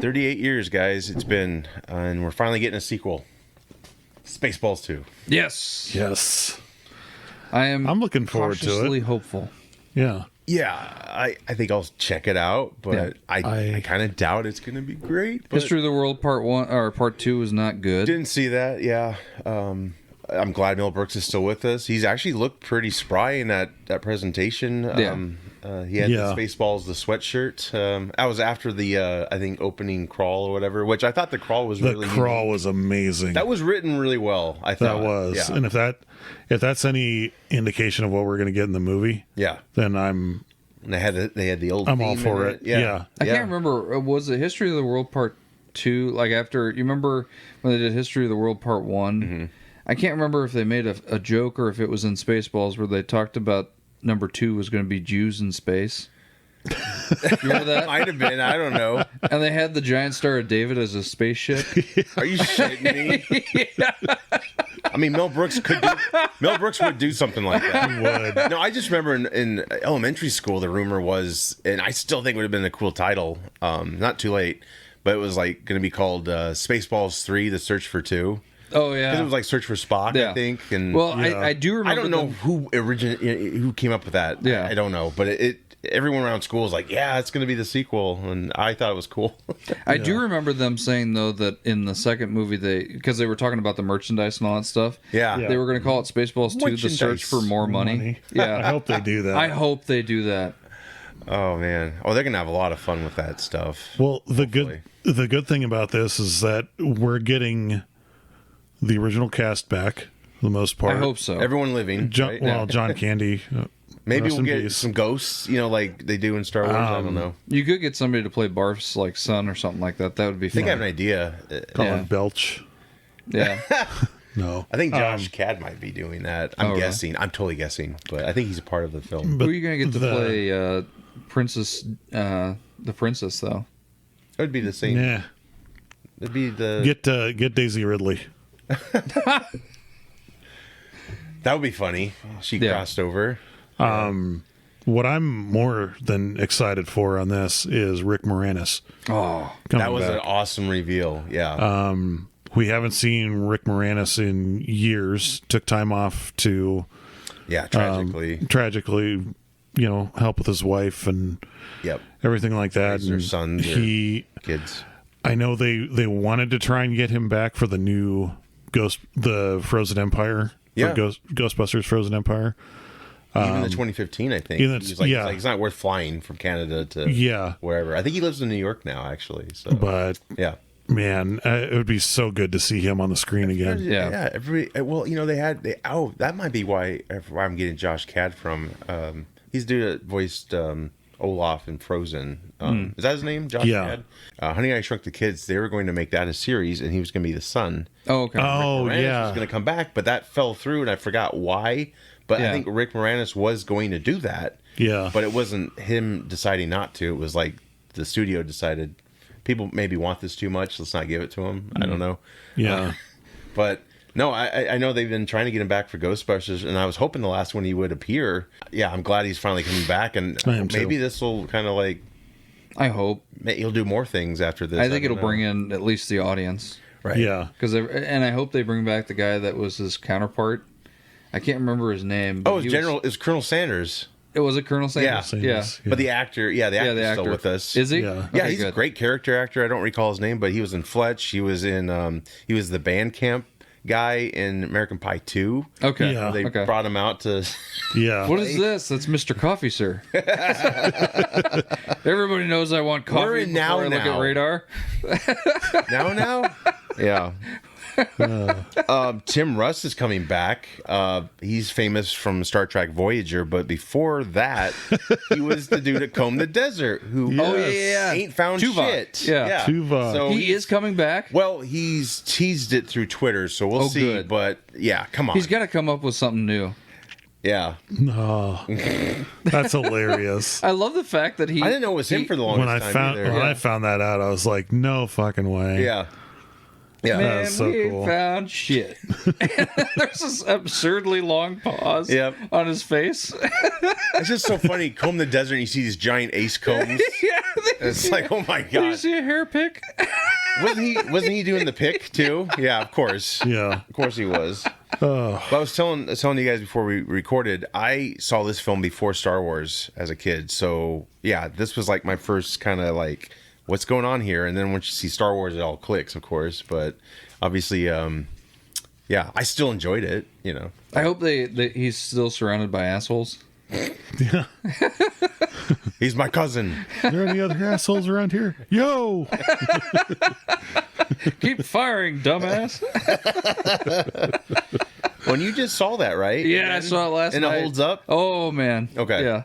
38 years, guys. It's been, and we're finally getting a sequel. Spaceballs 2. Yes. Yes. I'm looking forward to it. cautiously hopeful. Yeah. Yeah, I think I'll check it out, but Yeah. I kind of doubt it's going to be great. But History of the World Part 1 or Part 2 was not good. didn't see that, yeah. I'm glad Mel Brooks is still with us. He's actually looked pretty spry in that presentation. Yeah. He had the Spaceballs, the sweatshirt. That was after the, I think, opening crawl or whatever, which I thought the crawl was really The crawl unique. was amazing. That was written really well, I thought. That was. Yeah. And if that's any indication of what we're going to get in the movie, Yeah. then I'm And they had the old all theme for in it. Yeah. I can't remember. Was it History of the World Part 2? Like after, you remember when they did History of the World Part 1? Mm-hmm. I can't remember if they made a joke or if it was in Spaceballs where they talked about number 2 was going to be Jews in space. You remember that? Might have been. I don't know. And they had the giant Star of David as a spaceship. Are you shitting me? I mean, Mel Brooks would do something like that. He would. No, I just remember in elementary school, the rumor was, and I still think it would have been a cool title. Not too late, but it was like going to be called Spaceballs 3: The Search for 2. Oh yeah, Because it was like Search for Spock, Yeah. I think. And well, I do remember. I don't know who came up with that. Yeah. I don't know, but everyone around school was like, "Yeah, it's going to be the sequel," and I thought it was cool. I do remember them saying though that in the second movie because they were talking about the merchandise and all that stuff. Yeah. They were going to call it Spaceballs 2: The Search for More Money. I Yeah, hope they do that. I hope they do that. Oh man! Oh, they're going to have a lot of fun with that stuff. Well, the good thing about this is that we're getting the original cast back for the most part. I hope so. Everyone living. John, right? John Candy. Maybe rest we'll in get peace. some ghosts, like they do in Star Wars. I don't know. You could get somebody to play Barf's like son or something like that. That would be I think fun. I have an idea. Colin Yeah. Belch. Yeah. No. I think Josh Cad might be doing that. I'm really? guessing. I'm totally guessing, but I think he's a part of the film. Who are you going to get to play Princess? The princess though. It would be the same. Yeah. It'd be the. Get Daisy Ridley. That would be funny. She crossed over. What I'm more than excited for on this is Rick Moranis. Oh, coming That was back. an awesome reveal. Yeah. We haven't seen Rick Moranis in years. Took time off to Yeah. Tragically. Help with his wife and Yep. everything like that. Raise their And sons or kids. I know they wanted to try and get him back for the new the Frozen Empire. Yeah. Ghostbusters Frozen Empire. Even the 2015, I think. even He's yeah. like, it's not worth flying from Canada to Yeah. wherever. I think he lives in New York now, actually. So, But yeah. man, it would be so good to see him on the screen again. Yeah. Well, that might be why I'm getting Josh Cad from. He's the dude that voiced Olaf in Frozen. Is that his name? Josh Yeah. Cad? Honey, I Shrunk the Kids. They were going to make that a series, and he was going to be the son. Oh, okay. Oh, Moranis yeah. was going to come back, but that fell through, and I forgot why. But I Yeah. think Rick Moranis was going to do that. Yeah. But it wasn't him deciding not to. It was like the studio decided people maybe want this too much. Let's not give it to him. I don't know. Yeah. But no, I know they've been trying to get him back for Ghostbusters, and I was hoping the last one he would appear. Yeah, I'm glad he's finally coming back, and I am too. maybe this will kind of like I hope. he'll do more things after this. I think don't it'll know. bring in at least the audience. right. Yeah. And I hope they bring back the guy that was his counterpart. I can't remember his name. But Oh, it's Colonel Sanders. It was a Colonel Sanders. Yeah. Sanders. But the actor's the still with us. Is he? Yeah. Yeah, Okay, he's a good. great character actor. I don't recall his name, but he was in Fletch. He was in he was the band camp guy in American Pie 2. Okay. Yeah. They Okay. brought him out to Yeah. What is this? That's Mr. Coffee, sir. Everybody knows I want coffee We're in before Now I look Now. at radar. now. Yeah. Tim Russ is coming back. He's famous from Star Trek Voyager, but before that, he was the dude that combed the desert who Oh, yeah. ain't found Tuvok. shit. Yeah. Tuvok. So He is coming back. well, he's teased it through Twitter, so we'll Oh, see. good. But yeah, come on. He's got to come up with something new. Yeah. Oh, that's hilarious. I love the fact that he. I didn't know it was him for the longest When I time found either. when I found that out, I was like, no fucking way. Yeah. Yeah. Man, That's so we ain't cool. found shit. And there's this absurdly long pause Yep. on his face. It's just so funny. Comb the desert and you see these giant ace combs. Yeah. It's like, oh my Did you god. see a hair pick? Wasn't he doing the pick too? Yeah, of course. Yeah. Of course he was. Oh, But I was telling you guys before we recorded, I saw this film before Star Wars as a kid. So yeah, this was like my first kind of like, what's going on here? And then once you see Star Wars, it all clicks, of course. But obviously, yeah, I still enjoyed it. You know, I hope that he's still surrounded by assholes. yeah. he's my cousin. Are there any other assholes around here? Yo! Keep firing, dumbass. When you just saw that, right? Yeah, I saw it last and night. it holds up. Oh man. Okay. Yeah.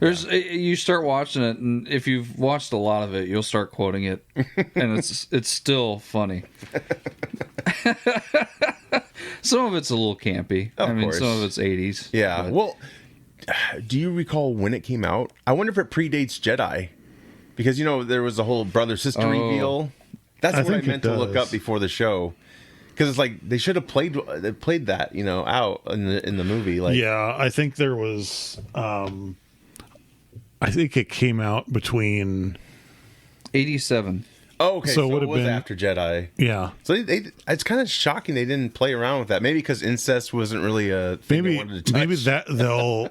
You start watching it, and if you've watched a lot of it, you'll start quoting it, and it's still funny. Some of it's a little campy. Of course. Some of it's 80s. Yeah. but- Well, do you recall when it came out? I wonder if it predates Jedi, because there was the whole brother sister Oh. reveal. That's what I think it meant to look does. up before the show, because it's like they should have played that out in the movie. Like, Yeah, I think there was. I think it came out between. 87. oh, okay, So so it it would've was been- after Jedi. Yeah, So it's kind of shocking they didn't play around with that. Maybe because incest wasn't really a thing they maybe wanted to touch. maybe that they'll.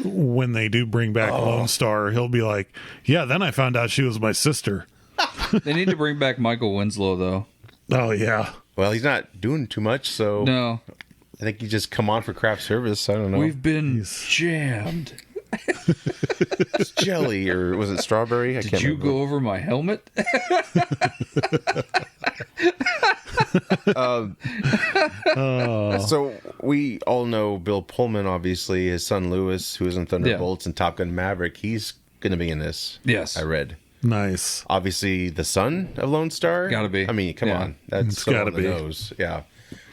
When they do bring back Lone Star, he'll be like, "Yeah, then I found out she was my sister." They need to bring back Michael Winslow, though. Oh yeah, Well, he's not doing too much, so No. I think he just come on for craft service. I don't know. We've been jammed. It's jelly, or was it strawberry? I Did you go over my helmet? So we all know Bill Pullman, obviously, his son Lewis, who was in Thunderbolts and Top Gun Maverick. He's going to be in this. Yes. I read. nice. Obviously, the son of Lone Star. Gotta be. I mean, come Yeah. on, that's It's so gotta on the be. nose. Yeah.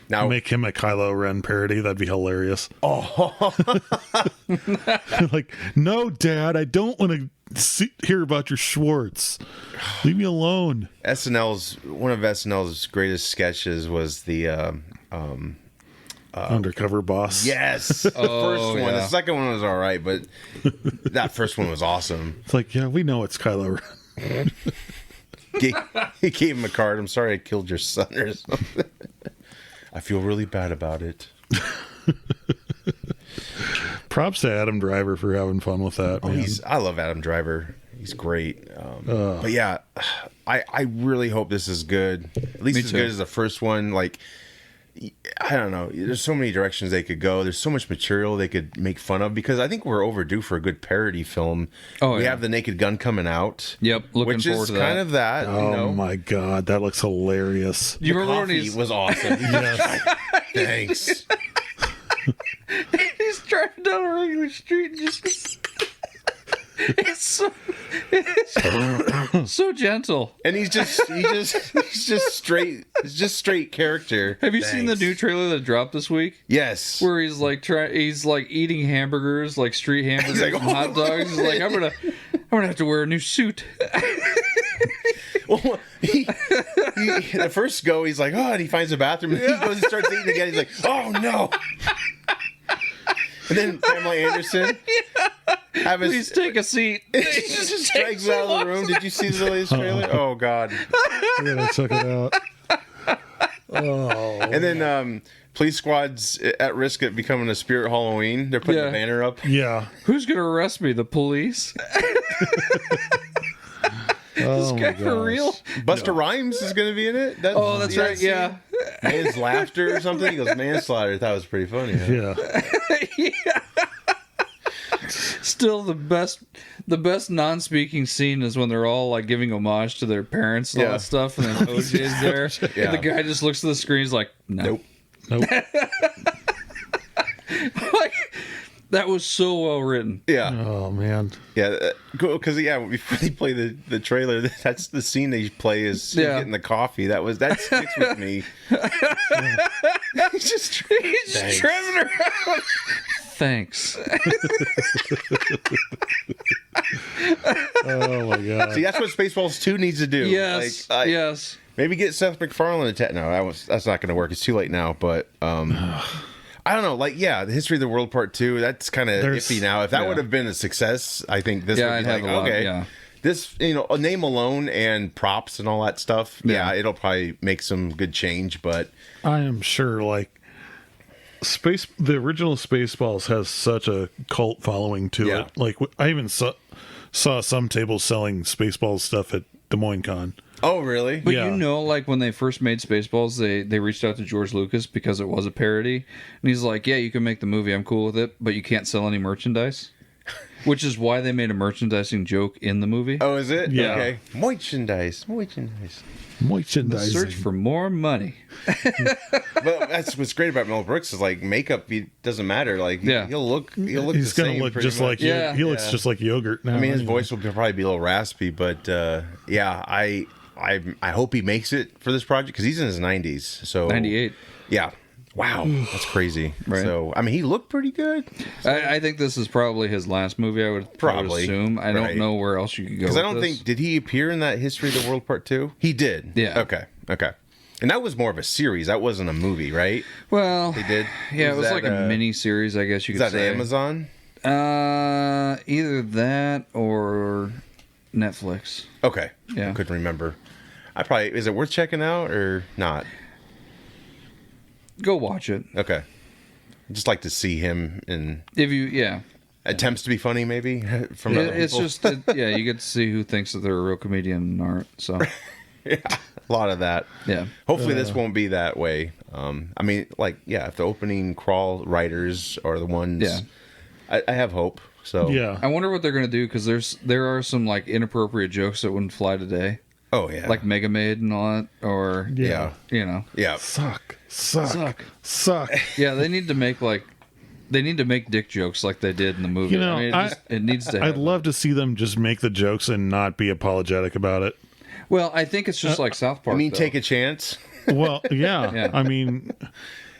Now, Make him a Kylo Ren parody. That'd be hilarious. oh, Like, no, Dad, I don't want to hear about your Schwartz. Leave me alone. one of SNL's greatest sketches was the Undercover boss. yes, the first one. yeah. The second one was all right, but that first one was awesome. It's like, yeah, we know it's Kylo Ren. He gave him a card. I'm sorry I killed your son or something. I feel really bad about it. Props to Adam Driver for having fun with that. Oh, man. I love Adam Driver. He's great. But yeah, I really hope this is good. At least Me as too. good as the first one. Like, I don't know. There's so many directions they could go. There's so much material they could make fun of, because I think we're overdue for a good parody film. Oh, we yeah. have The Naked Gun coming out. Yep, looking which forward is to that. kind of that. Oh my God, that looks hilarious. You The remember when coffee was awesome. Thanks. he's driving down a regular street and just it's so gentle. And he's just straight. It's just straight character. Have you seen the Thanks. new trailer that dropped this week? Yes. Where he's like he's like eating hamburgers, like street hamburgers like, and hot dogs. He's like, I'm gonna have to wear a new suit. Well, the first go, he's like, oh, and he finds a bathroom, and he goes and starts eating again. He's like, oh no. And then Pamela Anderson, Please take a seat. she just strikes out of the room. Did you see the latest trailer? Oh God. I gotta check it out. Oh, And then police squad's at risk of becoming a Spirit Halloween. They're putting Yeah. the banner up. yeah. Who's gonna arrest me? The police? Oh This my guy for gosh. real? Busta Rhymes is going to be in it. Oh, that's right. Yeah. Man's laughter or something. He goes manslaughter. I thought it was pretty funny. Huh? Yeah. Still the best non-speaking scene is when they're all like giving homage to their parents and all Yeah. that stuff, and then OJ's there. Yeah. And the guy just looks at the screen. He's like, no. Nope. Nope. Like, that was so well written. Yeah. Oh man. Yeah, because before they play the trailer, that's the scene they play is him Yeah. getting the coffee. That sticks with me. He's just He's Thanks. driving around thanks. Oh my god. See, that's what Spaceballs 2 needs to do. Yes, yes. Maybe get Seth MacFarlane to no, that's not going to work. It's too late now. But I don't know. Like, yeah, the History of the World Part 2. That's kind of iffy now. If that would have been a success, I think this would be I'd like, have a lot, okay, yeah. this, a name alone and props and all that stuff. Yeah, it'll probably make some good change. But I am sure, like, the original Spaceballs has such a cult following to Yeah. it. Like, I even saw some tables selling Spaceballs stuff at Des Moines Con. oh, really? But Yeah. like when they first made Spaceballs, they reached out to George Lucas because it was a parody, and he's like, "Yeah, you can make the movie. I'm cool with it, but you can't sell any merchandise." Which is why they made a merchandising joke in the movie. Oh, is it? Yeah. Okay. Merchandise. Merchandising. Search for more money. But that's what's great about Mel Brooks is like makeup. He doesn't matter. Like he'll look. He's the gonna same look pretty just much. like Yeah. he looks just like yogurt now. I mean, his anyway. voice will probably be a little raspy, but yeah, I hope he makes it for this project because he's in his 90s. So 98. Yeah. Wow, that's crazy. Right. So I mean, he looked pretty good. I think this is probably his last movie. I would Probably. assume. I Right. don't know where else you could go. Because I don't with this. think did he appear in that History of the World Part 2? He did. Yeah. Okay. And that was more of a series. That wasn't a movie, right? Well, They did. Yeah, it was that, like a mini series, I guess you Is could that say. Amazon? Either that or Netflix. Okay. Yeah. I couldn't remember. Is it worth checking out or not? Go watch it Okay. I'd just like to see him in if you. attempts to be funny, maybe from other It's people. just you get to see who thinks that they're a real comedian and aren't. So Yeah, a lot of that. yeah, Hopefully, this won't be that way. I mean, like, yeah, if the opening crawl writers are the ones, Yeah. I have hope. So Yeah. I wonder what they're gonna do because there are some like inappropriate jokes that wouldn't fly today, oh yeah, like Mega Maid and all that, or yeah, yeah. Suck. Yeah, they need to make dick jokes like they did in the movie. You know, I mean, it needs to. I'd love to see them just make the jokes and not be apologetic about it. Well, I think it's just like South Park. I mean, though. take a chance. Well, yeah. Yeah. I mean,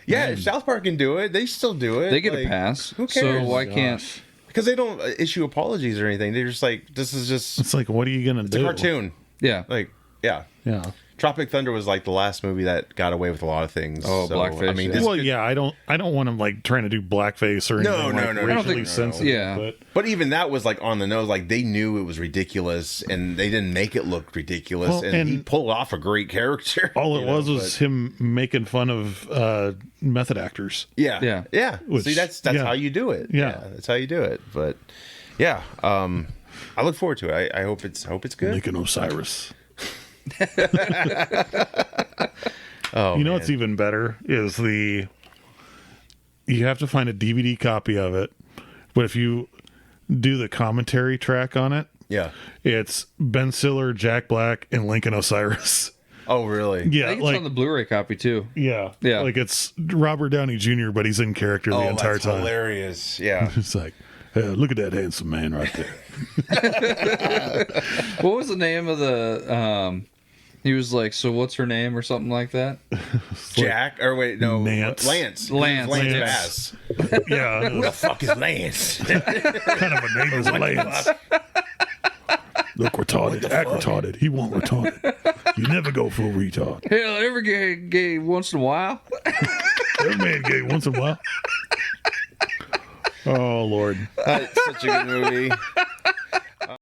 Yeah, if South Park can do it, they still do it. They get Like, a pass. Who So cares? why can't? Because they don't issue apologies or anything. They're just like, this is just it's like, what are you gonna it's do? a cartoon. Yeah. Like, yeah. Yeah. Tropic Thunder was like the last movie that got away with a lot of things. Oh, blackface, I mean, yeah. this Well, could- yeah. I don't want them like trying to do blackface or No, anything no, like no, no. racially I don't think- sensitive. Yeah. But even that was like on the nose. Like they knew it was ridiculous, and they didn't make it look ridiculous. Well, and he and pulled off a great character. all it you know, was but- him making fun of method actors. yeah, Yeah. Which- See, that's yeah. how you do it. Yeah. That's how you do it. But yeah, I look forward to it. I hope it's good. Making Osiris. Oh, You know man. what's even better is you have to find a DVD copy of it, but if you do the commentary track on it, Yeah. it's Ben Stiller, Jack Black, and Lincoln Osiris. Oh, really? I Yeah, think it's like on the Blu-ray copy too. yeah, Yeah. like it's Robert Downey Jr., but he's in character the Oh, entire that's time. hilarious. Yeah. It's like, hey, look at that handsome man right there. What was the name of the? He was like, "So what's her name?" or something like that. Jack, or wait, no, Nance. Lance. Lance. Bass. Yeah, Who the fuck is Lance? kind of a name is Lance. Look retarded, act retarded. He won't retarded. You never go full retard. Hell, every gay once in a while. Every man gay once in a while. Oh Lord. That's such a good movie.